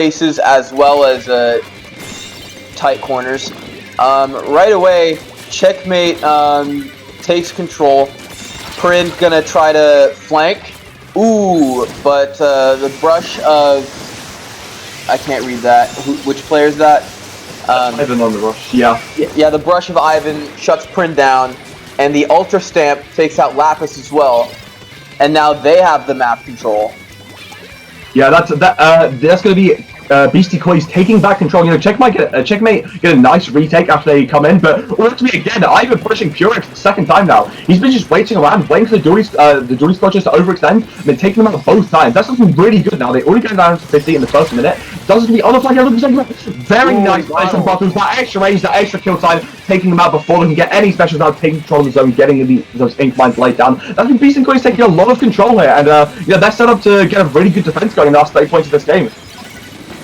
spaces as well as tight corners. Right away, Checkmate takes control. Prin's gonna try to flank. Ooh, but the brush of... I can't read that. Which player is that? Ivan on the rush, yeah. Yeah, the brush of Ivan shuts Prin down, and the Ultra Stamp takes out Lapis as well. And now they have the map control. Yeah, that's going to be Beastie Coys taking back control. You know, Checkmate get a nice retake after they come in, but ultimately again, Ivan pushing Purex for the second time now. He's been just waiting around, waiting for the duty squadrons to overextend, and then taking them out both times. That's looking really good now. They already got down to 50 in the first minute. Doesn't to be on the flag 100%. Very nice play from Bottles. That extra range, that extra kill time, taking them out before they can get any specials out, taking control of the zone, getting those ink mines laid down. That's been Beastie Coys taking a lot of control here, and you know, they're set up to get a really good defense going in the last 30 points of this game.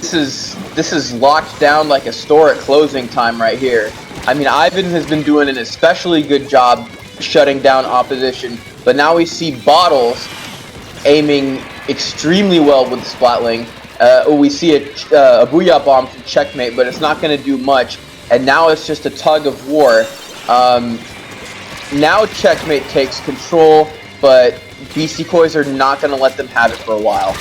This is locked down like a store at closing time right here. I mean, Ivan has been doing an especially good job shutting down opposition, but now we see Bottles aiming extremely well with the Splatling. We see a Booyah Bomb from Checkmate, but it's not going to do much, and now it's just a tug of war. Now Checkmate takes control, but Beastie Coys are not going to let them have it for a while.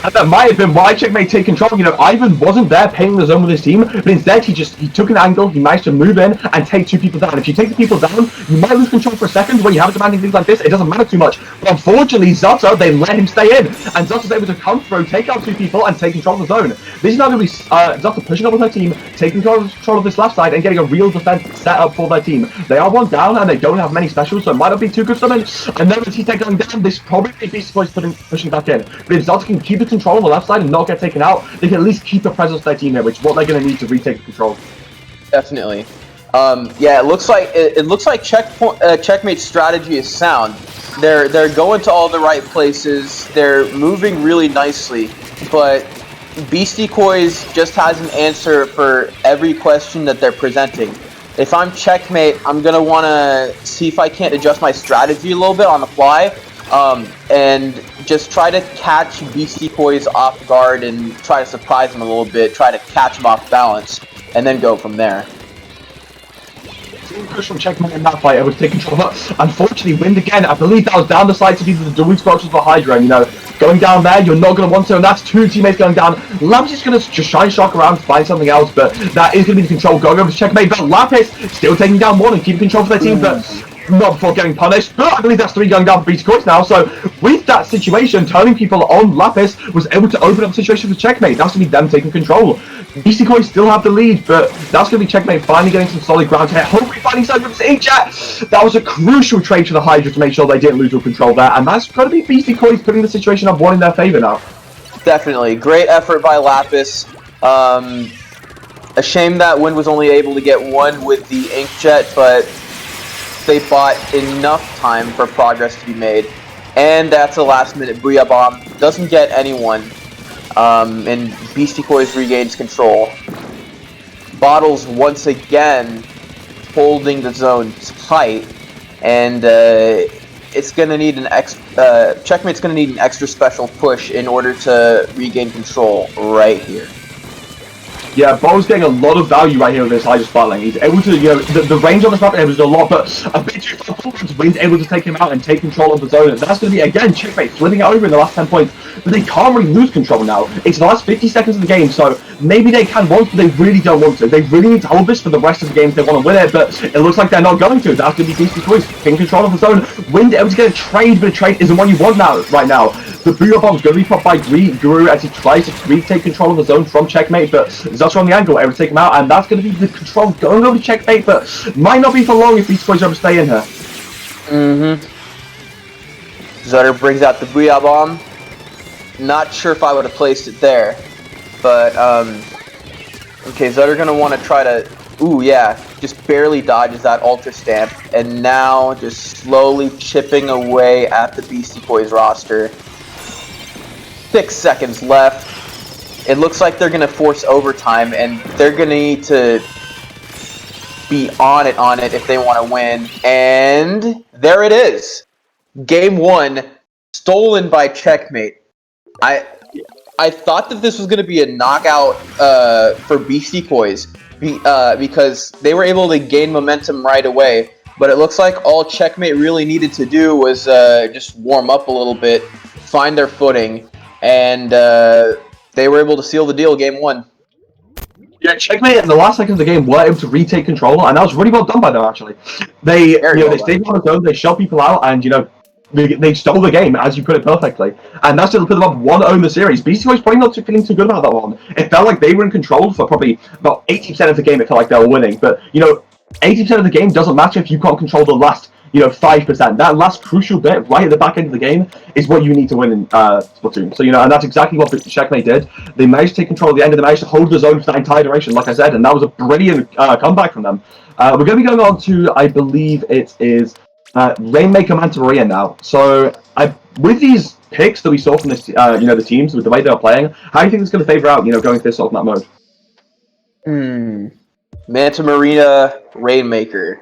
And that might have been why Checkmate take control. You know, Ivan wasn't there painting the zone with his team, but instead he took an angle, he managed to move in and take two people down. If you take the people down, you might lose control for a second. When you have demanding things like this, it doesn't matter too much. But unfortunately, Zotto, they let him stay in, and Zotto's able to come through, take out two people, and take control of the zone. This is now going to be Zotto pushing up with her team, taking control of this left side, and getting a real defense set up for their team. They are one down, and they don't have many specials, so it might not be too good for them. And then with T-Tech going down, this probably Beastie Boys pushing back in. But if Zotto can keep the control on the left side and not get taken out, they can at least keep the presence of their team here, which is what they're going to need to retake control. Definitely. Yeah, it looks like Checkmate's strategy is sound. They're going to all the right places. They're moving really nicely, but Beastie Coys just has an answer for every question that they're presenting. If I'm Checkmate, I'm gonna want to see if I can't adjust my strategy a little bit on the fly. And just try to catch Beastie Coys off guard and try to surprise them a little bit, try to catch them off balance, and then go from there. Push from Checkmate in that fight, able to take control of it. Unfortunately, Wind again, I believe that was down the side to be the dueling squadrons for Hydra, and you know, going down there, you're not going to want to, and that's two teammates going down. Lapis is going to just shine shock around to find something else, but that is going to be the control going over to Checkmate, but Lapis still taking down one and keeping control for their team, but not before getting punished. But I believe that's three going down for Beastie Coys now, so with that situation, turning people on, Lapis was able to open up the situation for Checkmate. That's going to be them taking control. Beastie Coys still have the lead, but that's going to be Checkmate finally getting some solid ground here. Hopefully finding something with this inkjet. That was a crucial trade for the Hydra to make sure they didn't lose all control there, and that's going to be Beastie Coys putting the situation up one in their favor now. Definitely. Great effort by Lapis. A shame that Wind was only able to get one with the inkjet, but they bought enough time for progress to be made. And that's a last minute Booyah Bomb. Doesn't get anyone. And Beastie Coys regains control. Bottles once again holding the zone tight, and it's gonna need an Checkmate's gonna need an extra special push in order to regain control right here. Yeah, Bo's getting a lot of value right here with this Hydra Splatling. He's able to, you know, the range on this map is a lot, but a bit too far forward. Wind's able to take him out and take control of the zone. And that's going to be, again, Checkmate flipping it over in the last 10 points. But they can't really lose control now. It's the last 50 seconds of the game, so maybe they can once, but they really don't want to. They really need to hold this for the rest of the game if they want to win it, but it looks like they're not going to. That's going to be Beastie Coys taking control of the zone. Wind able to get a trade, but a trade isn't what you want now, right now. The Booyah Bomb's going to be popped by Guru as he tries to retake control of the zone from Checkmate, but Zotto on the angle, able to take him out, and that's going to be the control going over to Checkmate, but might not be for long if Beastie Coys are able to stay in here. Zotto brings out the Booyah Bomb. Not sure if I would have placed it there, but okay, Zotto gonna want to try to, ooh yeah, just barely dodges that Ultra Stamp, and now just slowly chipping away at the Beastie Coys roster. 6 seconds left. It looks like they're gonna force overtime, and they're gonna need to be on it if they want to win. And there it is. Game 1 stolen by Checkmate. I thought that this was going to be a knockout for Beastie Boys because they were able to gain momentum right away. But it looks like all Checkmate really needed to do was just warm up a little bit, find their footing, and they were able to seal the deal game 1. Yeah, Checkmate in the last seconds of the game were able to retake control, and that was really well done by them, actually. They stayed on the zone, they shut people out, and, they stole the game, as you put it perfectly. And that's going to put them up 1-0 in the series. Beastie Boys probably not feeling too good about that one. It felt like they were in control for probably about 80% of the game. It felt like they were winning. But, 80% of the game doesn't matter if you can't control the last, 5%. That last crucial bit right at the back end of the game is what you need to win in Splatoon. So, and that's exactly what Checkmate did. They managed to take control at the end, and they managed to hold the zone for that entire duration, like I said, and that was a brilliant comeback from them. We're going to be going on to, I believe it is Rainmaker Manta Maria now. So, with these picks that we saw from this, the teams, with the way they were playing, how do you think it's going to favor out, going to this sort of map mode? Manta Maria, Rainmaker.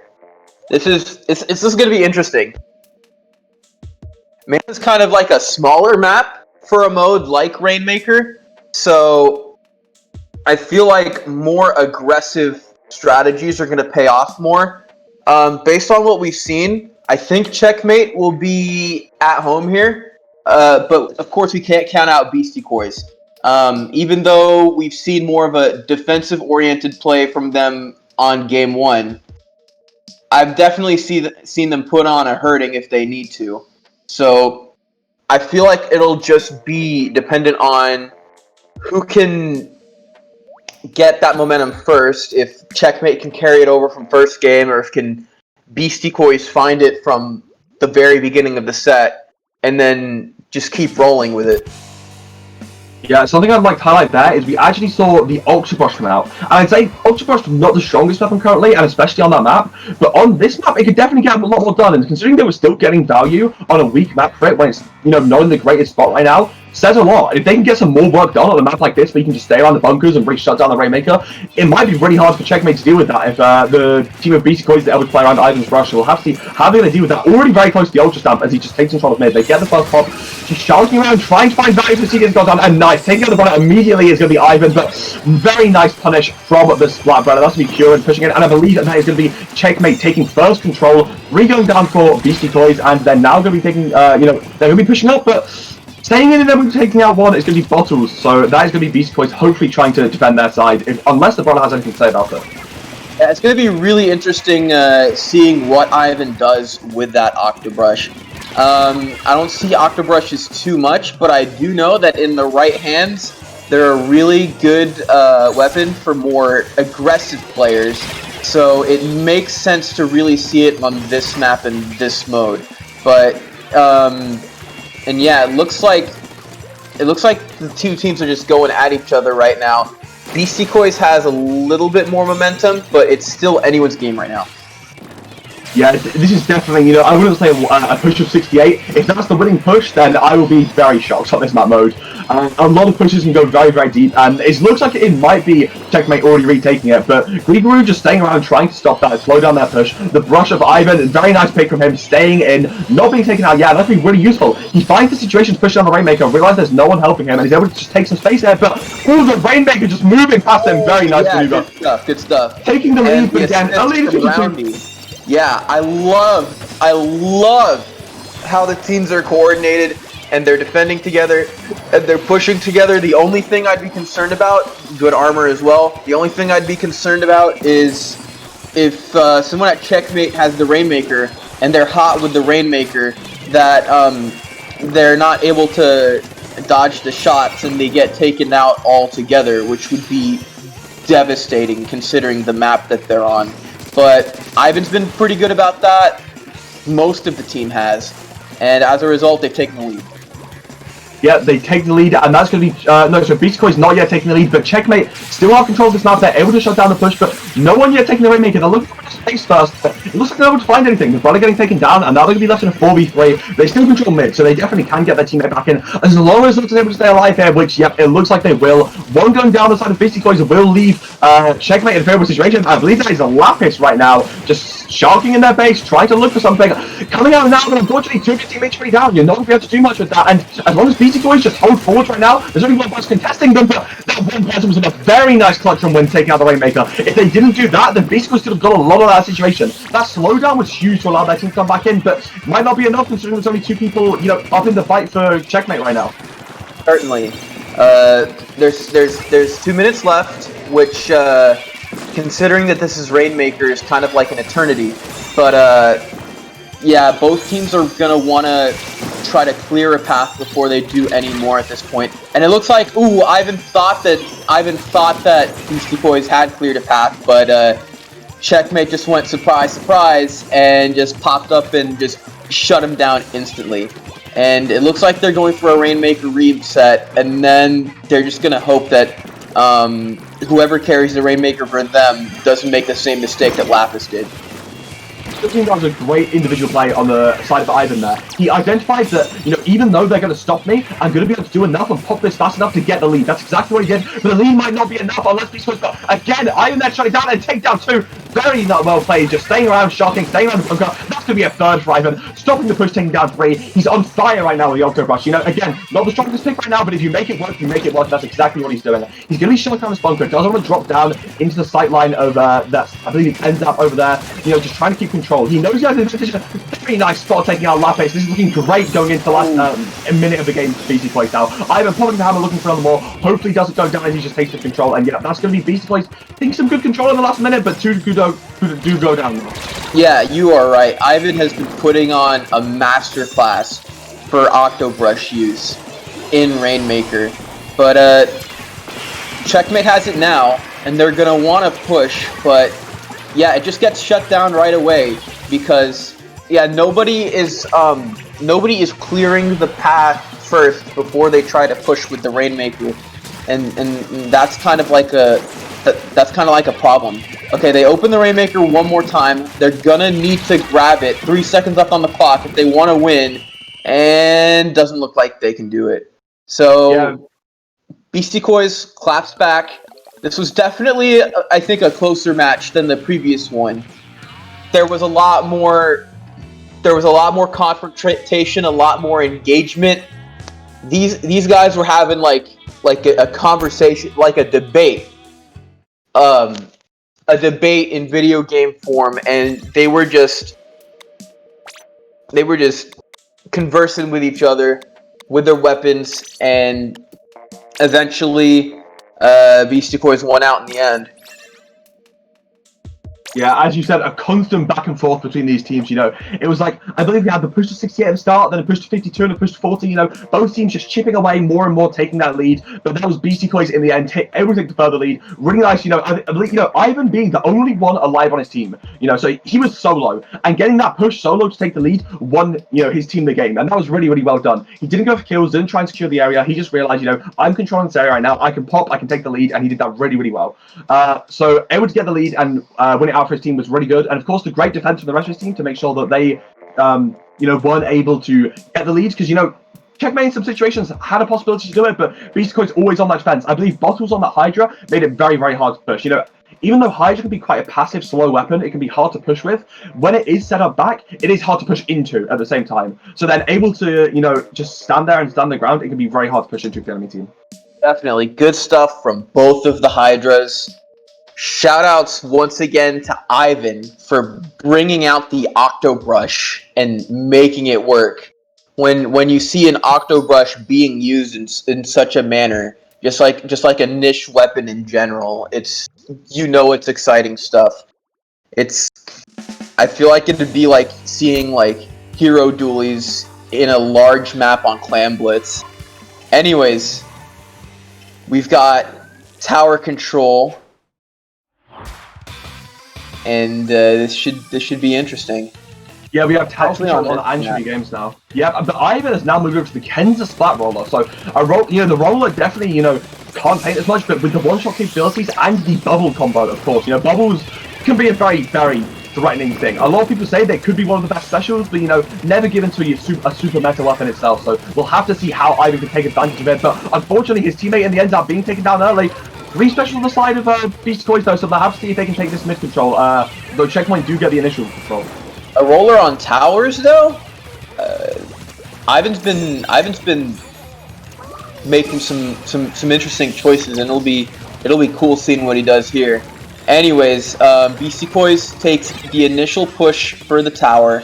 This is going to be interesting. Manta's kind of like a smaller map for a mode like Rainmaker, so I feel like more aggressive strategies are going to pay off more. Based on what we've seen, I think Checkmate will be at home here, but of course we can't count out Beastie Boys. Even though we've seen more of a defensive-oriented play from them on Game 1, I've definitely seen them put on a hurting if they need to. So I feel like it'll just be dependent on who can get that momentum first, if Checkmate can carry it over from first game, or if Beastie Boys find it from the very beginning of the set, and then just keep rolling with it. Yeah, something I'd like to highlight there is we actually saw the Ultra Brush come out. And I'd say Ultra Brush is not the strongest weapon currently, and especially on that map. But on this map, it could definitely get a lot more done. And considering they were still getting value on a weak map for it when it's, not in the greatest spot right now, says a lot. If they can get some more work done on a map like this, where you can just stay around the bunkers and really shut down the Rainmaker, it might be really hard for Checkmate to deal with that if the team of Beastie Boys that able to play around Ivan's Rush will have to see how they're going to deal with that. Already very close to the Ultra Stamp as he just takes control of mid. They get the first pop. She's shouting around, trying to find value for the CD's got down, and nice. Taking out the bonnet immediately is going to be Ivan, but very nice punish from the Splat Brother. That's going to be Kieran pushing it, and I believe that is going to be Checkmate taking first control, going down for Beastie Boys, and they're now going to be taking, they're going to be pushing up, but staying in and then taking out one is going to be Bottles, so that is going to be Beastie Boys hopefully trying to defend their side, unless the brother has anything to say about it. Yeah, it's going to be really interesting seeing what Ivan does with that Octobrush. I don't see Octobrushes too much, but I do know that in the right hands, they're a really good weapon for more aggressive players, so it makes sense to really see it on this map and this mode. But and yeah, it looks like the two teams are just going at each other right now. Beastie Boys has a little bit more momentum, but it's still anyone's game right now. Yeah, this is definitely, I wouldn't say a push of 68. If that's the winning push, then I will be very shocked on this map mode. A lot of pushes can go very, very deep, and it looks like it might be Checkmate already retaking it, but Griguru just staying around trying to stop that and slow down that push. The brush of Ivan, very nice pick from him, staying in, not being taken out. Yeah, that's been really useful. He finds the situation to push down the Rainmaker, realizes there's no one helping him, and he's able to just take some space there, but the Rainmaker just moving past them. Very nice maneuver. Good stuff. Taking the lead, but again, a lead to yeah, I love how the teams are coordinated and they're defending together and they're pushing together. The only thing I'd be concerned about, good armor as well, the only thing I'd be concerned about is if someone at Checkmate has the Rainmaker and they're hot with the Rainmaker, that they're not able to dodge the shots and they get taken out altogether, which would be devastating considering the map that they're on. But Ivan's been pretty good about that. Most of the team has. And as a result, they've taken the lead. Yeah, they take the lead, and that's going to be... so Beastie Boys not yet taking the lead, but Checkmate still have control of this map. They're able to shut down the push, but no one yet taking the Rainmaker. They're looking for face first, but it looks like they're able to find anything. The brother getting taken down, and now they're going to be left in a 4v3. They still control mid, so they definitely can get their teammate back in, as long as they're able to stay alive here, which, yep, it looks like they will. One going down the side of Beastie Toys will leave Checkmate in a favorable situation. I believe that is a Lapis right now, just sharking in their base, trying to look for something. Coming out now, but unfortunately, two of your teammates pretty down. You're not going to be able to do much with that, and as long as Beastie Toys just hold forward right now, there's only one person contesting them, but that one person was in a very nice clutch from when taking out the Rainmaker. If they didn't do that, then Beastie Toys could have got a lot of that situation. That slowdown was huge to allow their team to come back in, but might not be enough considering there's only two people, you know, up in the fight for Checkmate right now. Certainly. There's 2 minutes left, which, considering that this is Rainmaker, is kind of like an eternity. But, yeah, both teams are gonna want to try to clear a path before they do any more at this point. And it looks like, ooh, Ivan thought that Beastie Boys had cleared a path, but Checkmate just went surprise, surprise, and just popped up and just shut him down instantly. And it looks like they're going for a Rainmaker reset, and then they're just gonna hope that whoever carries the Rainmaker for them doesn't make the same mistake that Lapis did. I think that was a great individual play on the side of Ivan there. He identified that, you know, even though they're going to stop me, I'm going to be able to do enough and pop this fast enough to get the lead. That's exactly what he did, but the lead might not be enough unless Beastie Boys got, again, Ivan there shutting down and take down two. Very not well played, just staying around, shocking, staying around the bunker. That's going to be a third for Ivan. Stopping the push, taking down three. He's on fire right now with the Octo Brush. You know, again, not the strongest pick right now, but if you make it work, you make it work. That's exactly what he's doing. He's going to be shutting down this bunker. Doesn't want to drop down into the sight line of, that's, I believe he ends up over there, you know, just trying to keep control. He knows he has a very nice spot taking out Lapis. This is looking great going into the last minute of the game for Beastie Boys now. Ivan popping the hammer, looking for another more. Hopefully doesn't go down as he just takes the control. And yeah, that's going to be Beastie Boys taking some good control in the last minute, but two do go down. Yeah, you are right. Ivan has been putting on a masterclass for Octobrush use in Rainmaker. But Checkmate has it now, and they're going to want to push, but yeah, it just gets shut down right away because yeah, nobody is clearing the path first before they try to push with the Rainmaker, and that's kind of like a problem. Okay, they open the Rainmaker one more time. They're gonna need to grab it. 3 seconds left on the clock if they want to win, and doesn't look like they can do it. So yeah. Beastie Boys claps back. This was definitely, I think, a closer match than the previous one. There was a lot more confrontation, a lot more engagement. These guys were having like a conversation, like a debate in video game form, and they were just conversing with each other with their weapons, and eventually Beastie Boys won out in the end. Yeah, as you said, a constant back and forth between these teams, you know. It was like, I believe we had the push to 68 at the start, then a push to 52 and a push to 40, you know. Both teams just chipping away more and more, taking that lead. But that was Beastie Boys in the end, take everything to further lead. Really nice, you know. I believe, you know, Ivan being the only one alive on his team, you know, so he was solo. And getting that push solo to take the lead won, you know, his team the game. And that was really, really well done. He didn't go for kills, didn't try and secure the area. He just realized, you know, I'm controlling this area right now. I can pop, I can take the lead, and he did that really, really well. So able to get the lead and win it out for his team was really good. And of course, the great defense from the rest of his team to make sure that they, you know, weren't able to get the lead, because, you know, Checkmate in some situations had a possibility to do it, but Beastie Boys always on that defense. I believe Bottles on that Hydra made it very, very hard to push. You know, even though Hydra can be quite a passive, slow weapon, it can be hard to push with. When it is set up back, it is hard to push into at the same time. So then able to, you know, just stand there and stand the ground, it can be very hard to push into the enemy team. Definitely. Good stuff from both of the Hydras. Shoutouts once again to Ivan for bringing out the Octobrush and making it work. When you see an Octobrush being used in such a manner, just like a niche weapon in general, it's, you know, it's exciting stuff. I feel like it'd be like seeing like hero dualies in a large map on Clan Blitz. Anyways, we've got tower control. And this should be interesting. Yeah, we have tower control on Anchovy games now. Yeah, but Ivan has now moved over to the Kenza Splat Roller. So the roller definitely, you know, can't paint as much, but with the one-shot capabilities and the bubble combo, of course, you know, bubbles can be a very, very threatening thing. A lot of people say they could be one of the best specials, but, you know, never given to a super meta weapon itself. So we'll have to see how Ivan can take advantage of it. But unfortunately, his teammate in the end up being taken down early. 3 specials on the side of Beastie Toys, though, so they'll have to see if they can take this mid control. Though Checkmate do get the initial control. A roller on towers, though? Ivan's been making some interesting choices, and it'll be cool seeing what he does here. Anyways, Beastie Toys takes the initial push for the tower.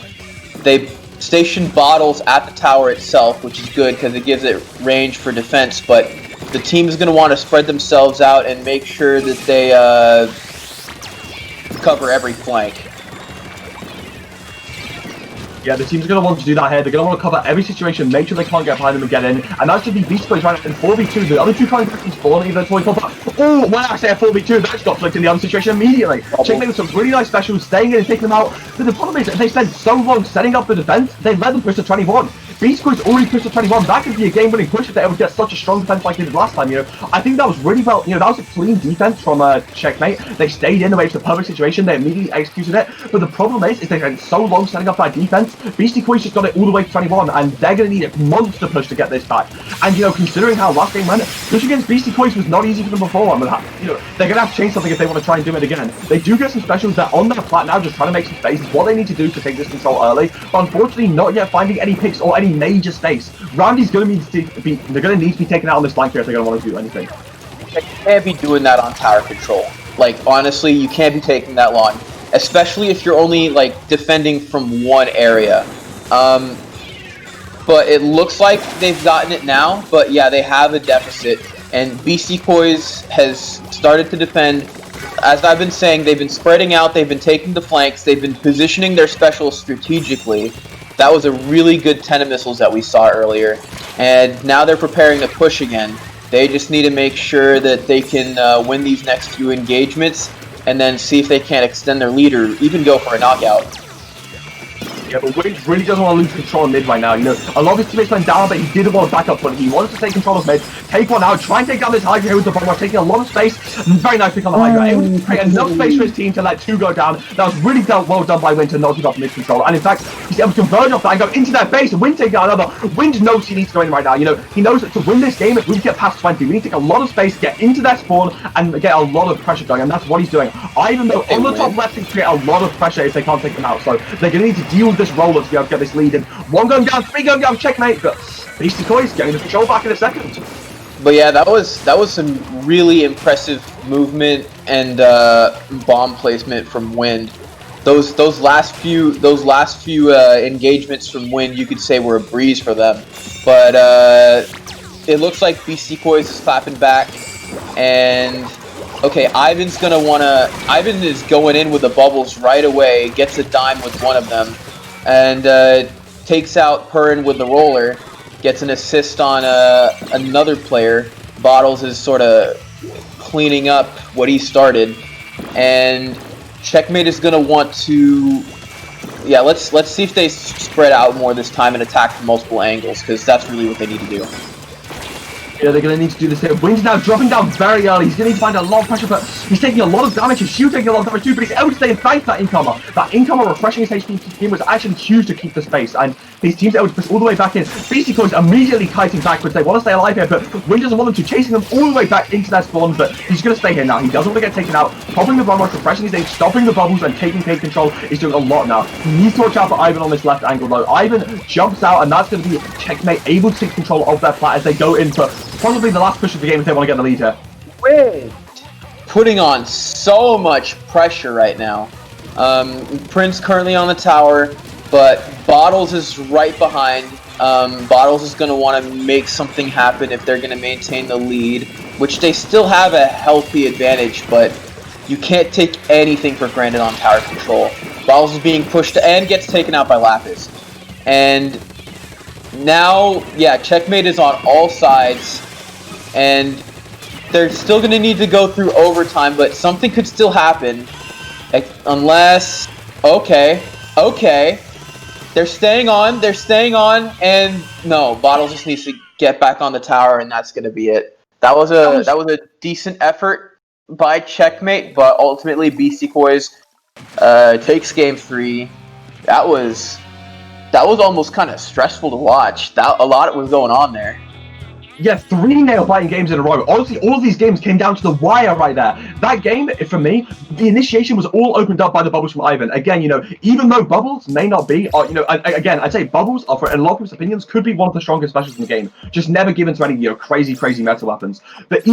They station bottles at the tower itself, which is good because it gives it range for defense, but the team is going to want to spread themselves out and make sure that they cover every flank. Yeah, the team's going to want to do that here. They're going to want to cover every situation, make sure they can't get behind them and get in. And that's going to be Beastie Boys right in 4v2. The other two trying to spawn either toy top. Oh, when I say a 4v2, that's got flicked in the other situation immediately. Checkmate with some really nice specials, staying in and taking them out. But the problem is, they spent so long setting up the defense, they let them push to 21. Beastie Boys already pushed to 21. That could be a game-winning push if they ever get such a strong defense like they did last time. You know, I think that was really well. You know, that was a clean defense from Checkmate. They stayed in the way to the perfect situation. They immediately executed it. But the problem is they spent so long setting up that defense. Beastie Boys just got it all the way to 21, and they're going to need a monster push to get this back. And you know, considering how last game went, push against Beastie Boys was not easy for them before. I mean, you know, they're going to have to change something if they want to try and do it again. They do get some specials. They're on their plat now, just trying to make some space. It's what they need to do to take this control early. But unfortunately, not yet finding any picks or any major space. Randy's going to need to be. They're going to need to be taken out on this flank here if they're going to want to do anything. You can't be doing that on tower control. Like, honestly, you can't be taking that long, especially if you're only like defending from one area. But it looks like they've gotten it now. But yeah, they have a deficit, and Beastie Boys has started to defend. As I've been saying, they've been spreading out. They've been taking the flanks. They've been positioning their specials strategically. That was a really good 10 of missiles that we saw earlier, and now they're preparing to push again. They just need to make sure that they can win these next few engagements, and then see if they can't extend their lead or even go for a knockout. Yeah, but Wade really doesn't want to lose control of mid right now. You know, a lot of his teammates went down, but he didn't want to back up. But he wanted to take control of mid, take one out, try and take down this Hydra here with the bomb, taking a lot of space. Very nice pick on the Hydra. Able to create enough space for his team to let 2 go down. That was really well done by Wind to not give up mid control. And in fact, he's able to converge off that and go into their base. And Wind taking out another. Wind knows he needs to go in right now. You know, he knows that to win this game, if we get past 20, we need to take a lot of space, get into their spawn, and get a lot of pressure going. And that's what he's doing. Even though on the top left, he can create a lot of pressure if they can't take them out. So they're going to need to deal with this roller to be able to get this lead in. 1 going down, 3 going down, Checkmate, but Beastie Toys getting the control back in a second. But yeah, that was some really impressive movement and bomb placement from Wind. Those last few engagements from Wind, you could say were a breeze for them. But it looks like Beastie Toys is clapping back, and okay, Ivan is going in with the bubbles right away, gets a dime with one of them, and takes out Purin with the roller, gets an assist on another player. Bottles is sort of cleaning up what he started, and Checkmate is going to want to, yeah, let's see if they spread out more this time and attack from multiple angles, because that's really what they need to do. Yeah, they're going to need to do this here. Wind's now dropping down very early. He's going to need to find a lot of pressure, but he's taking a lot of damage. His shield taking a lot of damage too, but he's able to stay and thank that incomer. That incomer refreshing his HP team was actually huge to keep the space, and his team's able to push all the way back in. Beastie Toys immediately kiting backwards. They want to stay alive here, but Wind doesn't want them to, chasing them all the way back into their spawn, but he's going to stay here now. He doesn't want to get taken out. Popping the bomb rush, refreshing his aim, stopping the bubbles, and taking paid control is doing a lot now. He needs to watch out for Ivan on this left angle, though. Ivan jumps out, and that's going to be Checkmate able to take control of their plat as they go in for probably the last push of the game if they want to get the lead here. Wind putting on so much pressure right now. Prince currently on the tower, but Bottles is right behind. Bottles is going to want to make something happen if they're going to maintain the lead, which they still have a healthy advantage, but you can't take anything for granted on tower control. Bottles is being pushed and gets taken out by Lapis. And now, yeah, Checkmate is on all sides, and they're still going to need to go through overtime, but something could still happen. Unless, okay. They're staying on, and no, Bottles just needs to get back on the tower, and that's going to be it. That was a decent effort by Checkmate, but ultimately Beastie Boys Takes game 3. That was almost kind of stressful to watch. A lot was going on there. Yeah, 3 nail-biting games in a row. Honestly, all of these games came down to the wire right there. That game, for me, the initiation was all opened up by the bubbles from Ivan. Again, even though bubbles may not be, again, I'd say bubbles are, in a lot of people's opinions, could be one of the strongest specials in the game. Just never given to any, crazy meta weapons. But